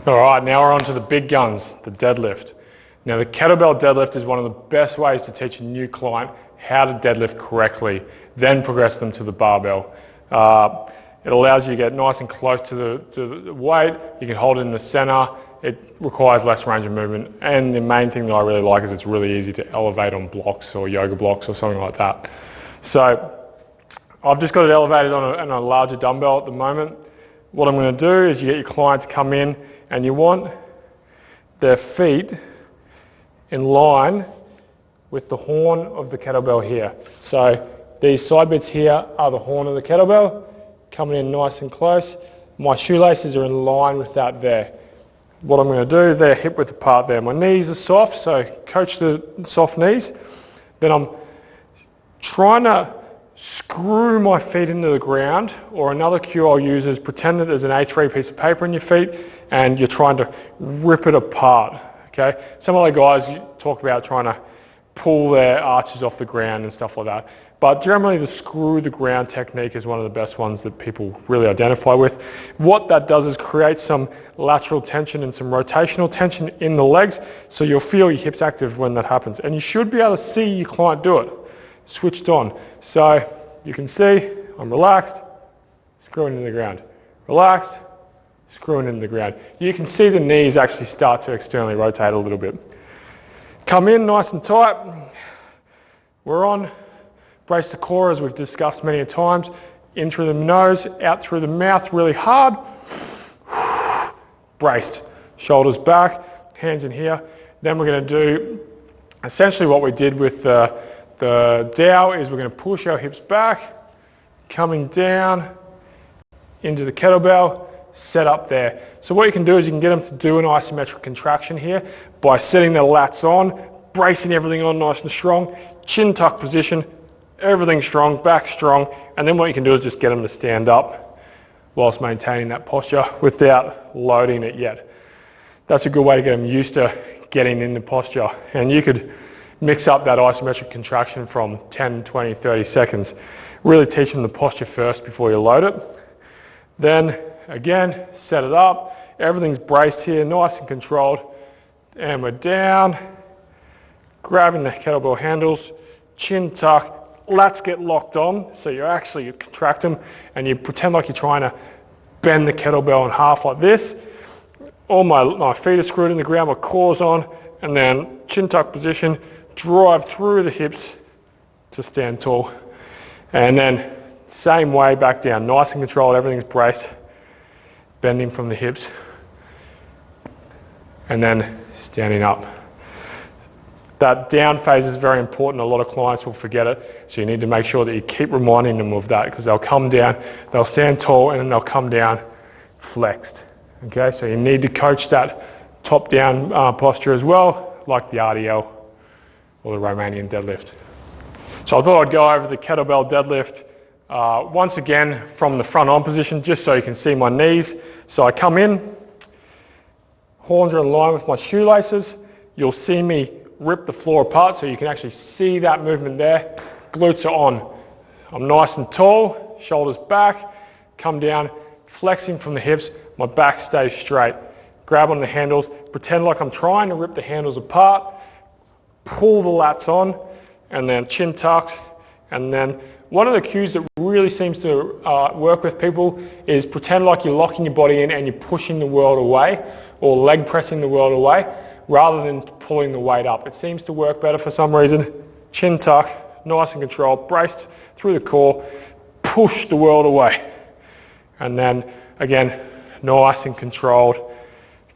All right, now we're on to the big guns, the deadlift. Now the kettlebell deadlift is one of the best ways to teach a new client how to deadlift correctly, then progress them to the barbell. It allows you to get nice and close to the weight. You can hold it in the center. It requires less range of movement. And the main thing that I really like is it's really easy to elevate on blocks or yoga blocks or something like that. So I've just got it elevated on a larger dumbbell at the moment. What I'm going to do is you get your client to come in and you want their feet in line with the horn of the kettlebell here. So these side bits here are the horn of the kettlebell, coming in nice and close. My shoelaces are in line with that there. What I'm going to do, they're hip width apart there. My knees are soft, so coach the soft knees. Then I'm trying to screw my feet into the ground, or another cue I'll use is pretend that there's an A3 piece of paper in your feet and you're trying to rip it apart. Okay? Some other guys talk about trying to pull their arches off the ground and stuff like that. But generally the screw the ground technique is one of the best ones that people really identify with. What that does is create some lateral tension and some rotational tension in the legs, so you'll feel your hips active when that happens. And you should be able to see your client do it, switched on. So you can see I'm relaxed, screwing into the ground. Relaxed, screwing into the ground. You can see the knees actually start to externally rotate a little bit. Come in nice and tight. We're on. Brace the core, as we've discussed many times. In through the nose, out through the mouth really hard. Braced. Shoulders back, hands in here. Then we're going to do essentially what we did with the dowel is we're going to push our hips back, coming down into the kettlebell, set up there. So what you can do is you can get them to do an isometric contraction here by setting their lats on, bracing everything on nice and strong, chin tuck position, everything strong, back strong, and then what you can do is just get them to stand up whilst maintaining that posture without loading it yet. That's a good way to get them used to getting in the posture. And you could mix up that isometric contraction from 10, 20, 30 seconds. Really teach them the posture first before you load it. Then again, set it up. Everything's braced here, nice and controlled. And we're down, grabbing the kettlebell handles, chin tuck, lats get locked on, so you contract them and you pretend like you're trying to bend the kettlebell in half like this. All my feet are screwed in the ground, my core's on, and then chin tuck position, drive through the hips to stand tall. And then same way back down, nice and controlled, everything's braced, bending from the hips, and then standing up. That down phase is very important. A lot of clients will forget it, so you need to make sure that you keep reminding them of that, because they'll come down, they'll stand tall, and then they'll come down flexed. Okay, so you need to coach that top-down posture as well, like the RDL or the Romanian deadlift. So I thought I'd go over the kettlebell deadlift once again from the front on position, just so you can see my knees. So I come in, horns are in line with my shoelaces. You'll see me rip the floor apart, so you can actually see that movement there. Glutes are on. I'm nice and tall, shoulders back, come down, flexing from the hips, my back stays straight. Grab on the handles, pretend like I'm trying to rip the handles apart, pull the lats on, and then chin tucked. And then one of the cues that really seems to work with people is pretend like you're locking your body in and you're pushing the world away, or leg pressing the world away, rather than pulling the weight up. It seems to work better for some reason. Chin tuck, nice and controlled, braced through the core, push the world away. And then again, nice and controlled,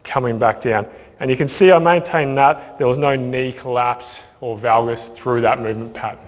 coming back down. And you can see I maintained that. There was no knee collapse or valgus through that movement pattern.